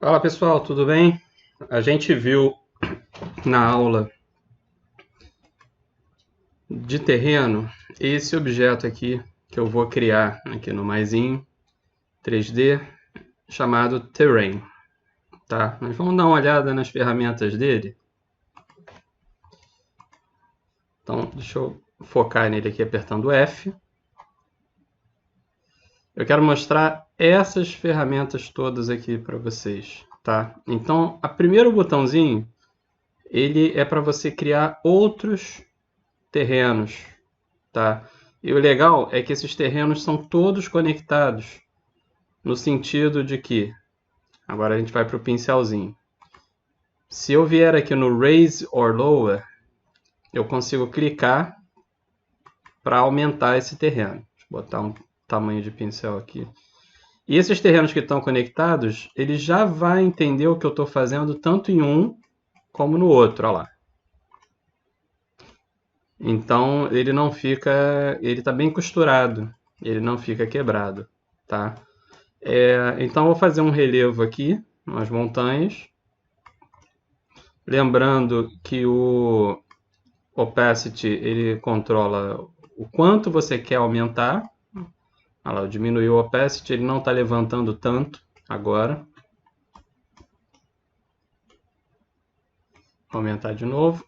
Fala pessoal, tudo bem? A gente viu na aula de terreno esse objeto aqui que eu vou criar aqui no Maisinho 3D chamado Terrain, tá? Nós vamos dar uma olhada nas ferramentas dele. Então, deixa eu focar nele aqui apertando F. Eu quero mostrar essas ferramentas todas aqui para vocês, tá? Então, o primeiro botãozinho, ele é para você criar outros terrenos, tá? E o legal é que esses terrenos são todos conectados, no sentido de que, agora a gente vai para o pincelzinho. Se eu vier aqui no Raise or Lower, eu consigo clicar para aumentar esse terreno. Deixa eu botar um tamanho de pincel aqui. E esses terrenos que estão conectados, ele já vai entender o que eu estou fazendo tanto em um como no outro, olha lá. Então ele não fica, ele está bem costurado, ele não fica quebrado, tá? Então eu vou fazer um relevo aqui nas montanhas, lembrando que o opacity ele controla o quanto você quer aumentar. Olha lá, eu diminui o opacity, ele não está levantando tanto agora. Vou aumentar de novo.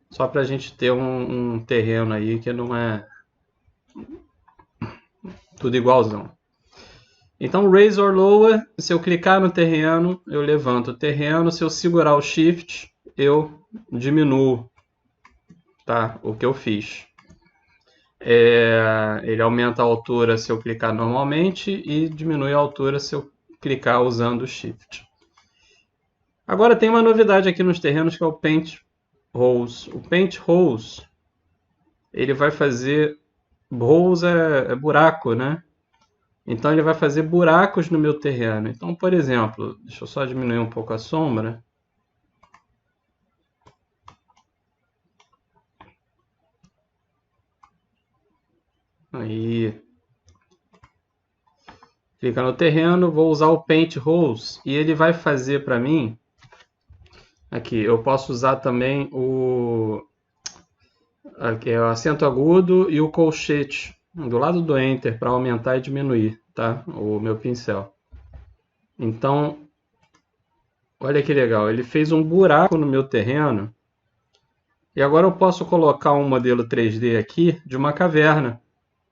Só para a gente ter um terreno aí que não é tudo igualzão. Então, Raise or Lower, se eu clicar no terreno, eu levanto o terreno. Se eu segurar o Shift, eu diminuo, tá? O que eu fiz. Ele aumenta a altura se eu clicar normalmente e diminui a altura se eu clicar usando o Shift. Agora tem uma novidade aqui nos terrenos que é o Paint Holes. O Paint Holes, ele vai fazer... Holes é buraco, né? Então ele vai fazer buracos no meu terreno. Então, por exemplo, deixa eu só diminuir um pouco a sombra. Aí, clica no terreno, vou usar o Paint Holes e ele vai fazer para mim. Aqui, eu posso usar também aqui é o acento agudo e o colchete do lado do Enter para aumentar e diminuir, tá? O meu pincel. Então, olha que legal, ele fez um buraco no meu terreno e agora eu posso colocar um modelo 3D aqui de uma caverna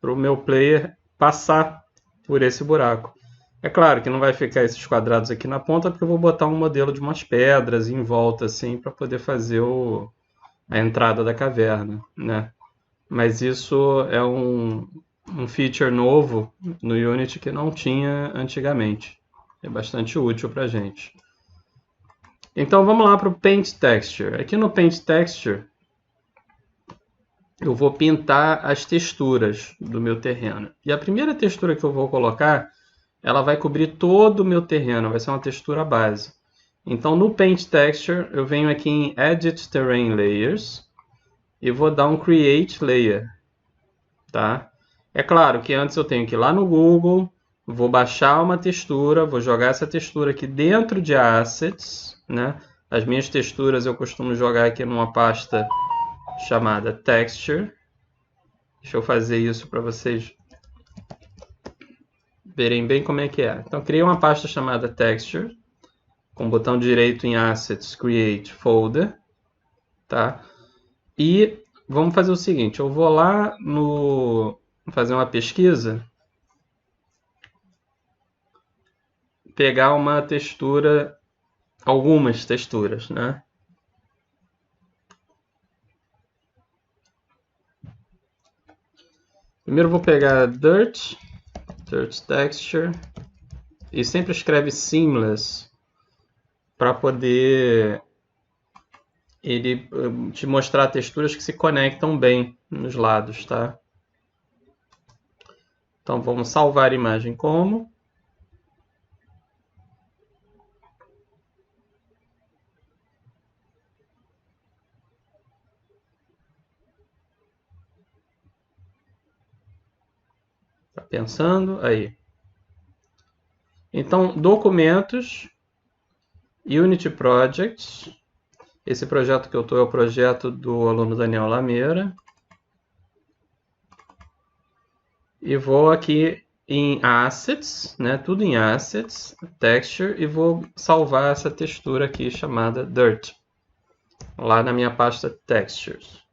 para o meu player passar por esse buraco. É claro que não vai ficar esses quadrados aqui na ponta porque eu vou botar um modelo de umas pedras em volta assim para poder fazer a entrada da caverna, né? Mas isso é um feature novo no Unity que não tinha antigamente. É bastante útil para a gente. Então vamos lá para o Paint Texture. Aqui no Paint Texture eu vou pintar as texturas do meu terreno. E a primeira textura que eu vou colocar, ela vai cobrir todo o meu terreno, vai ser uma textura base. Então no Paint Texture eu venho aqui em Edit Terrain Layers e vou dar um Create Layer. Tá? É claro que antes eu tenho que ir lá no Google, vou baixar uma textura, vou jogar essa textura aqui dentro de Assets, né? As minhas texturas eu costumo jogar aqui numa pasta chamada Texture. Deixa eu fazer isso para vocês verem bem como é que é. Então, criei uma pasta chamada Texture, com o botão direito em Assets, Create Folder, tá? E vamos fazer o seguinte, eu vou lá no... fazer uma pesquisa, pegar uma textura, algumas texturas, né? Primeiro vou pegar Dirt Texture, e sempre escreve Seamless para poder ele te mostrar texturas que se conectam bem nos lados, tá? Então vamos salvar a imagem como. Tá pensando? Aí. Então, documentos, Unity Projects. Esse projeto que eu estou é o projeto do aluno Daniel Lameira. E vou aqui em Assets, né? Tudo em Assets, Texture, e vou salvar essa textura aqui chamada Dirt, lá na minha pasta Textures.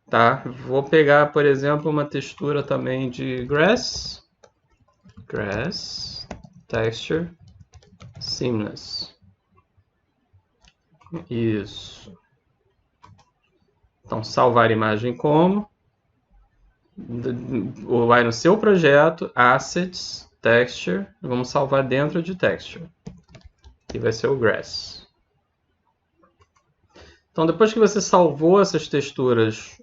Tá? Vou pegar, por exemplo, uma textura também de Grass, Texture, Seamless. Isso. Então, salvar imagem como. Vai no seu projeto, Assets, Texture. Vamos salvar dentro de Texture. Que vai ser o Grass. Então, depois que você salvou essas texturas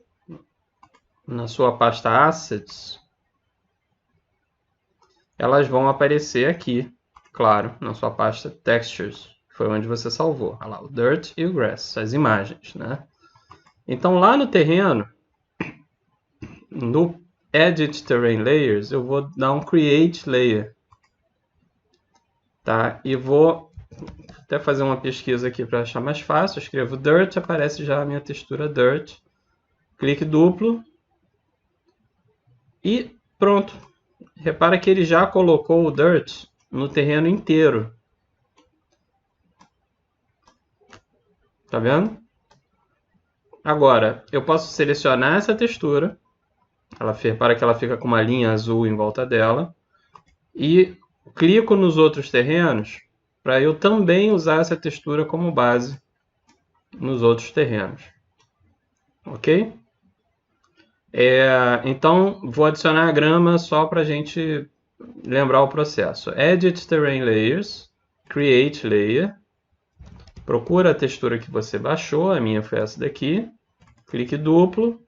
na sua pasta Assets, elas vão aparecer aqui, claro, na sua pasta Textures. Foi onde você salvou. Olha lá, o Dirt e o Grass, as imagens, né? Então, lá no terreno, no Edit Terrain Layers, eu vou dar um Create Layer. Tá? E vou até fazer uma pesquisa aqui para achar mais fácil. Eu escrevo Dirt, aparece já a minha textura Dirt. Clique duplo. E pronto. Repara que ele já colocou o Dirt no terreno inteiro. Tá vendo? Agora, eu posso selecionar essa textura. Repara que ela fica com uma linha azul em volta dela. E clico nos outros terrenos para eu também usar essa textura como base nos outros terrenos. Ok? Então, vou adicionar a grama só para a gente lembrar o processo. Edit Terrain Layers, Create Layer. Procura a textura que você baixou, a minha foi essa daqui. Clique duplo.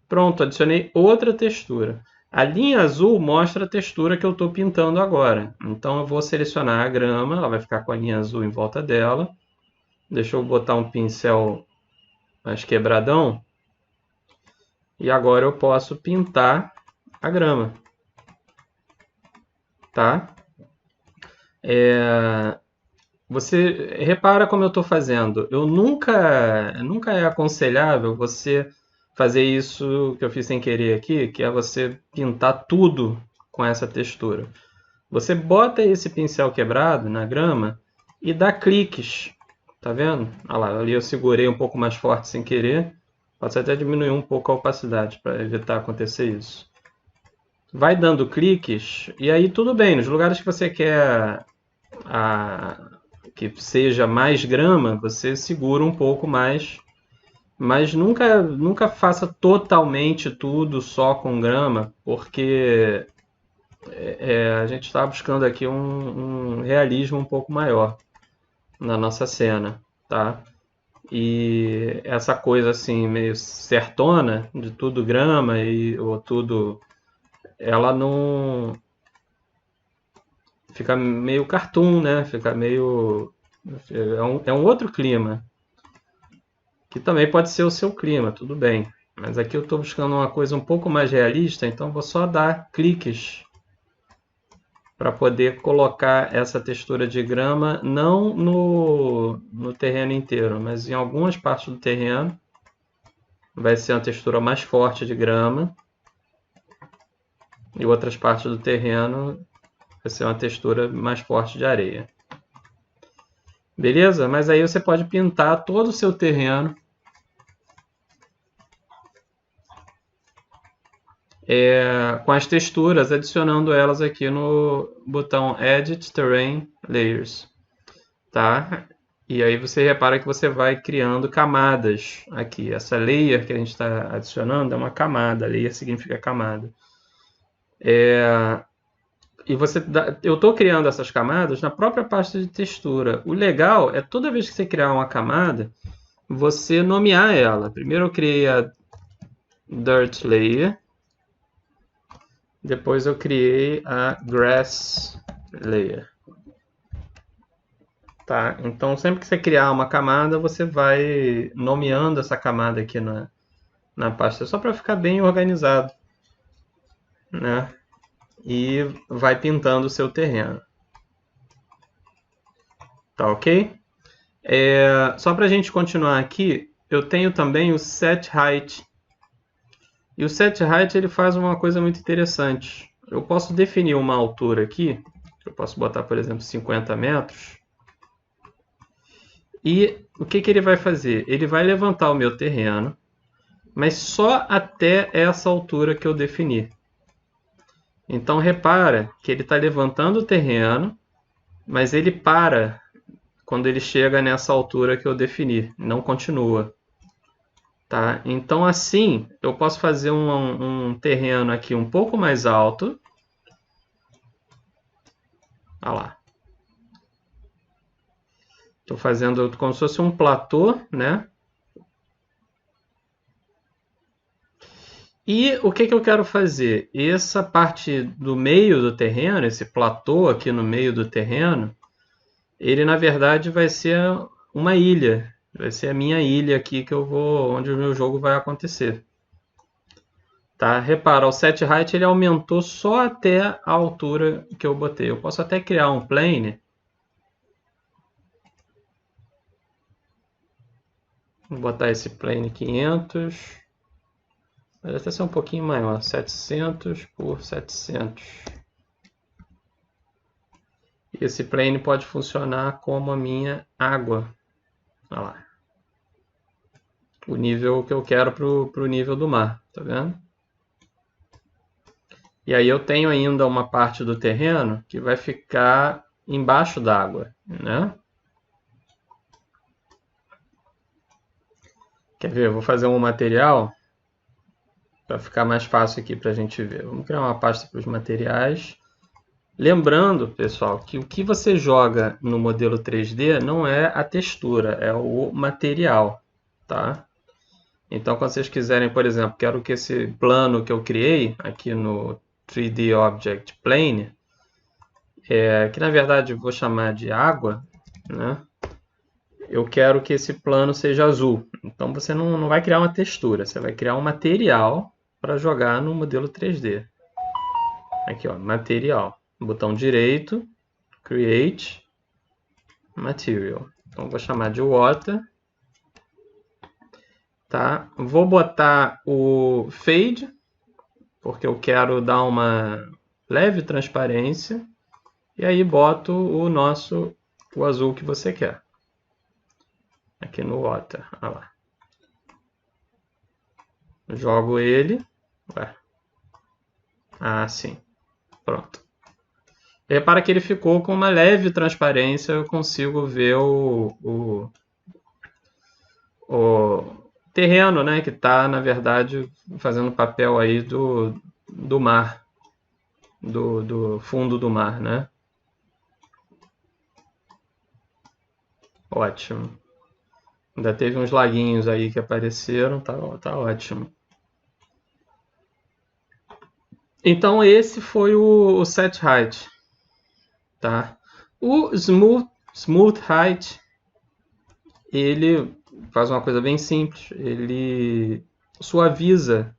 Pronto, adicionei outra textura. A linha azul mostra a textura que eu estou pintando agora. Então eu vou selecionar a grama, ela vai ficar com a linha azul em volta dela. Deixa eu botar um pincel mais quebradão. E agora eu posso pintar a grama. Tá? Você repara como eu estou fazendo. Nunca é aconselhável você fazer isso que eu fiz sem querer aqui, que é você pintar tudo com essa textura. Você bota esse pincel quebrado na grama e dá cliques. Tá vendo? Olha lá, ali eu segurei um pouco mais forte sem querer. Posso até diminuir um pouco a opacidade para evitar acontecer isso. Vai dando cliques e aí tudo bem. Nos lugares que você quer que seja mais grama, você segura um pouco mais. Mas nunca faça totalmente tudo só com grama, porque a gente está buscando aqui um realismo um pouco maior na nossa cena, tá? E essa coisa assim meio certona de tudo grama ou tudo, ela não fica meio cartoon, né? Fica meio é um outro clima. Que também pode ser o seu clima, tudo bem. Mas aqui eu estou buscando uma coisa um pouco mais realista, então vou só dar cliques para poder colocar essa textura de grama, não no terreno inteiro, mas em algumas partes do terreno. Vai ser uma textura mais forte de grama. E outras partes do terreno vai ser uma textura mais forte de areia. Beleza? Mas aí você pode pintar todo o seu terreno com as texturas, adicionando elas aqui no botão Edit Terrain Layers. Tá? E aí você repara que você vai criando camadas aqui. Essa layer que a gente está adicionando é uma camada. Layer significa camada. Eu estou criando essas camadas na própria pasta de textura. O legal é toda vez que você criar uma camada, você nomear ela. Primeiro eu criei a Dirt Layer. Depois eu criei a Grass Layer. Tá? Então sempre que você criar uma camada, você vai nomeando essa camada aqui na pasta, só para ficar bem organizado, né? e vai pintando o seu terreno. Tá ok? Só para a gente continuar aqui, eu tenho também o set height. E o set height ele faz uma coisa muito interessante. Eu posso definir uma altura aqui, eu posso botar, por exemplo, 50 metros. E o que ele vai fazer? Ele vai levantar o meu terreno, mas só até essa altura que eu defini. Então repara que ele está levantando o terreno, mas ele para quando ele chega nessa altura que eu defini, não continua. Tá? Então assim eu posso fazer um terreno aqui um pouco mais alto. Olha lá. Estou fazendo como se fosse um platô, né? E o que eu quero fazer? Essa parte do meio do terreno, esse platô aqui no meio do terreno, ele na verdade vai ser uma ilha. Vai ser a minha ilha aqui que eu vou, onde o meu jogo vai acontecer. Tá? Repara, o set height ele aumentou só até a altura que eu botei. Eu posso até criar um plane. Vou botar esse plane 500. Pode até ser um pouquinho maior, 700 por 700. E esse plane pode funcionar como a minha água. Olha lá. O nível que eu quero para o nível do mar, tá vendo? E aí eu tenho ainda uma parte do terreno que vai ficar embaixo d'água, né? Quer ver? Eu vou fazer um material para ficar mais fácil aqui para a gente ver. Vamos criar uma pasta para os materiais. Lembrando, pessoal, que o que você joga no modelo 3D não é a textura, é o material, tá? Então, quando vocês quiserem, por exemplo, quero que esse plano que eu criei aqui no 3D Object Plane, que na verdade eu vou chamar de água, né? Eu quero que esse plano seja azul. Então, você não vai criar uma textura, você vai criar um material para jogar no modelo 3D. Aqui, ó, material. Botão direito, Create, Material. Então, vou chamar de Water. Tá? Vou botar o Fade, porque eu quero dar uma leve transparência. E aí boto o azul que você quer. Aqui no Water. Olha lá. Jogo ele. Ué. Ah, sim. Pronto. Repara que ele ficou com uma leve transparência, eu consigo ver o terreno, né, que está, na verdade, fazendo papel aí do mar, do fundo do mar, né? Ótimo. Ainda teve uns laguinhos aí que apareceram, tá ótimo. Então esse foi o set height, tá? O smooth height, ele faz uma coisa bem simples, ele suaviza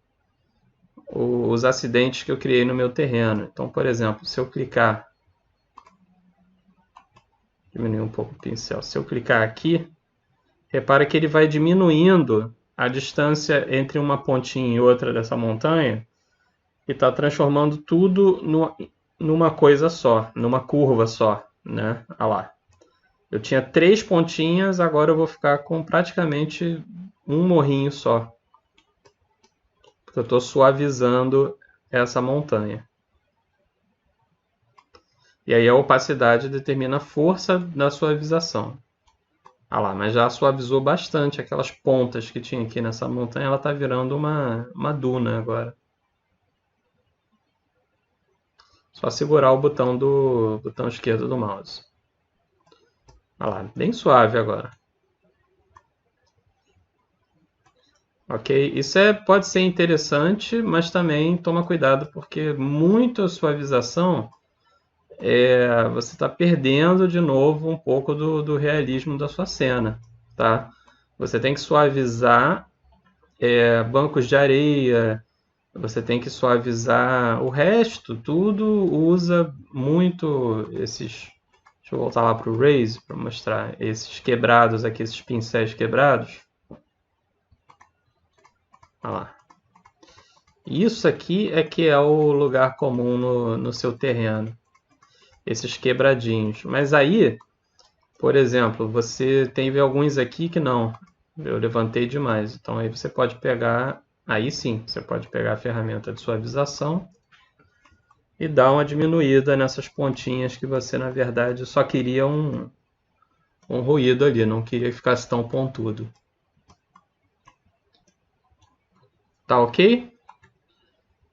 os acidentes que eu criei no meu terreno. Então, por exemplo, se eu clicar, diminuir um pouco o pincel, se eu clicar aqui, repara que ele vai diminuindo a distância entre uma pontinha e outra dessa montanha e está transformando tudo numa coisa só, numa curva só, né? Olha lá. Eu tinha 3 pontinhas, agora eu vou ficar com praticamente um morrinho só. Porque eu estou suavizando essa montanha. E aí a opacidade determina a força da suavização. Ah lá, mas já suavizou bastante aquelas pontas que tinha aqui nessa montanha, ela está virando uma duna agora. Só segurar o botão esquerdo do mouse. Olha lá, bem suave agora. Ok? Isso pode ser interessante, mas também toma cuidado porque muita suavização você está perdendo de novo um pouco do realismo da sua cena. Tá? Você tem que suavizar bancos de areia, você tem que suavizar o resto, tudo usa muito esses. Deixa eu voltar lá para o Raise para mostrar esses quebrados aqui, esses pincéis quebrados. Olha lá. Isso aqui é que é o lugar comum no seu terreno, esses quebradinhos. Mas aí, por exemplo, você teve alguns aqui que não, eu levantei demais. Então aí você pode pegar, aí sim, você pode pegar a ferramenta de suavização e dar uma diminuída nessas pontinhas que você, na verdade, só queria um ruído ali, não queria que ficasse tão pontudo. Tá ok?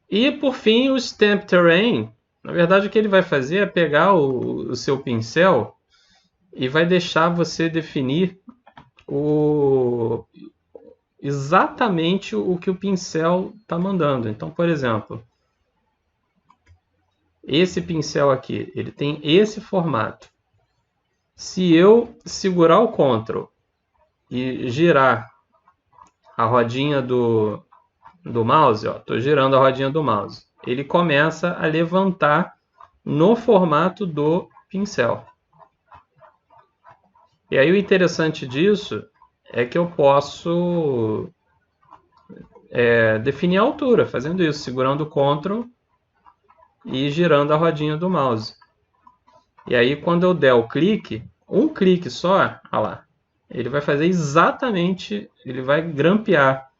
E por fim, o Stamp Terrain. Na verdade, o que ele vai fazer é pegar o seu pincel e vai deixar você definir exatamente o que o pincel está mandando. Então, por exemplo, esse pincel aqui, ele tem esse formato. Se eu segurar o Ctrl e girar a rodinha do mouse, estou girando a rodinha do mouse, ele começa a levantar no formato do pincel. E aí o interessante disso é que eu posso definir a altura, fazendo isso, segurando o Ctrl e girando a rodinha do mouse. E aí quando eu der o clique, um clique só, olha lá, ele vai fazer exatamente, ele vai grampear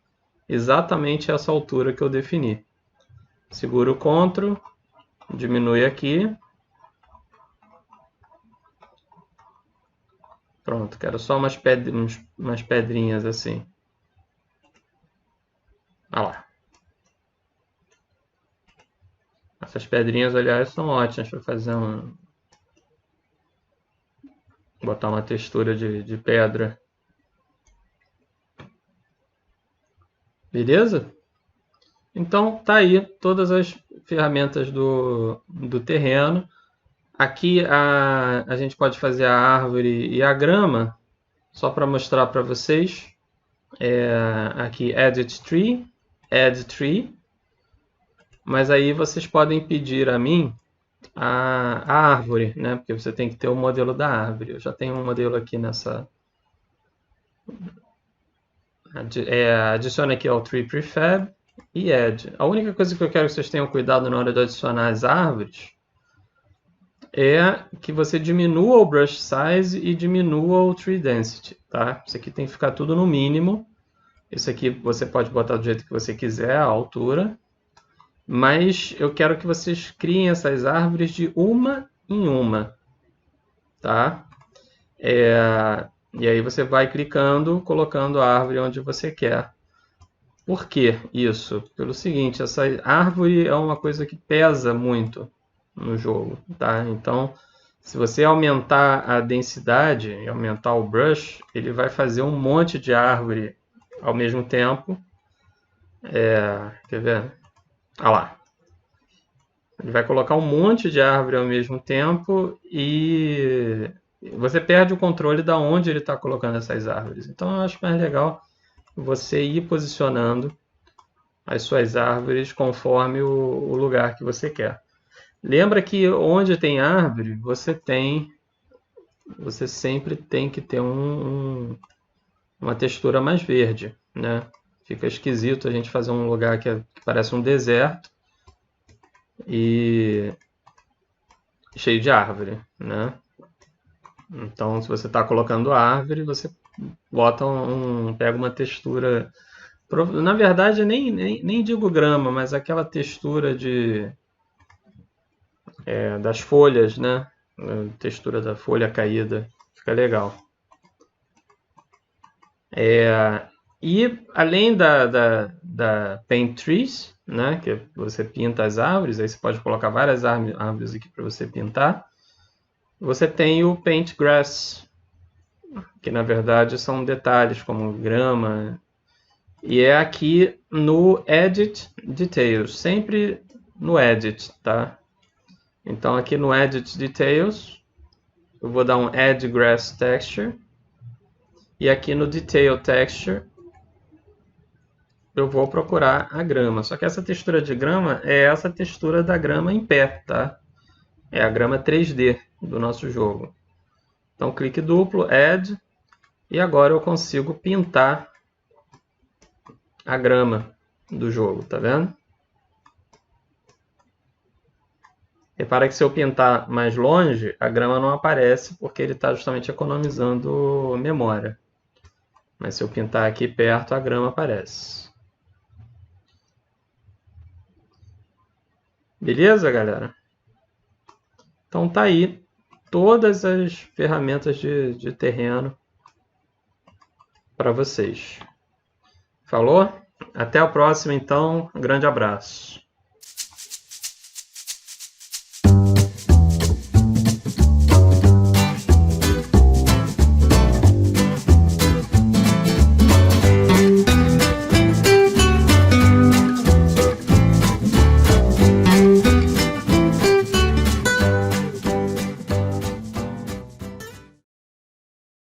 exatamente essa altura que eu defini. Segura o Ctrl, diminui aqui. Pronto, quero só umas pedrinhas assim. Olha lá. Essas pedrinhas, aliás, são ótimas para fazer botar uma textura de pedra. Beleza? Então, tá aí todas as ferramentas do terreno. Aqui a gente pode fazer a árvore e a grama, só para mostrar para vocês. Aqui Edit Tree, Add Tree. Mas aí vocês podem pedir a mim a árvore, né? Porque você tem que ter o modelo da árvore. Eu já tenho um modelo aqui nessa. Adicione aqui ao Tree Prefab e Add. A única coisa que eu quero que vocês tenham cuidado na hora de adicionar as árvores é que você diminua o Brush Size e diminua o Tree Density, tá? Isso aqui tem que ficar tudo no mínimo. Isso aqui você pode botar do jeito que você quiser, a altura. Mas eu quero que vocês criem essas árvores de uma em uma, tá? E aí você vai clicando, colocando a árvore onde você quer. Por que isso? Pelo seguinte, essa árvore é uma coisa que pesa muito no jogo, tá? Então, se você aumentar a densidade e aumentar o brush, ele vai fazer um monte de árvore ao mesmo tempo. Quer ver? Olha lá. Ele vai colocar um monte de árvore ao mesmo tempo e você perde o controle de onde ele está colocando essas árvores. Então eu acho mais legal você ir posicionando as suas árvores conforme o lugar que você quer. Lembra que onde tem árvore, você sempre tem que ter uma textura mais verde, né? Fica esquisito a gente fazer um lugar que parece um deserto e cheio de árvore, né? Então, se você está colocando árvore, você bota pega uma textura. Na verdade, nem digo grama, mas aquela textura das folhas, né? A textura da folha caída. Fica legal. E além da Paint Trees, né? Que você pinta as árvores, aí você pode colocar várias árvores aqui para você pintar. Você tem o Paint Grass, que na verdade são detalhes como grama. E é aqui no Edit Details, sempre no Edit, tá? Então aqui no Edit Details, eu vou dar um Add Grass Texture. E aqui no Detail Texture, eu vou procurar a grama. Só que essa textura de grama é essa textura da grama em pé, tá? É a grama 3D do nosso jogo. Então, clique duplo, Add, e agora eu consigo pintar a grama do jogo, tá vendo? Repara que se eu pintar mais longe, a grama não aparece porque ele está justamente economizando memória. Mas se eu pintar aqui perto, a grama aparece. Beleza, galera? Então tá aí todas as ferramentas de terreno para vocês. Falou? Até a próxima, então. Um grande abraço.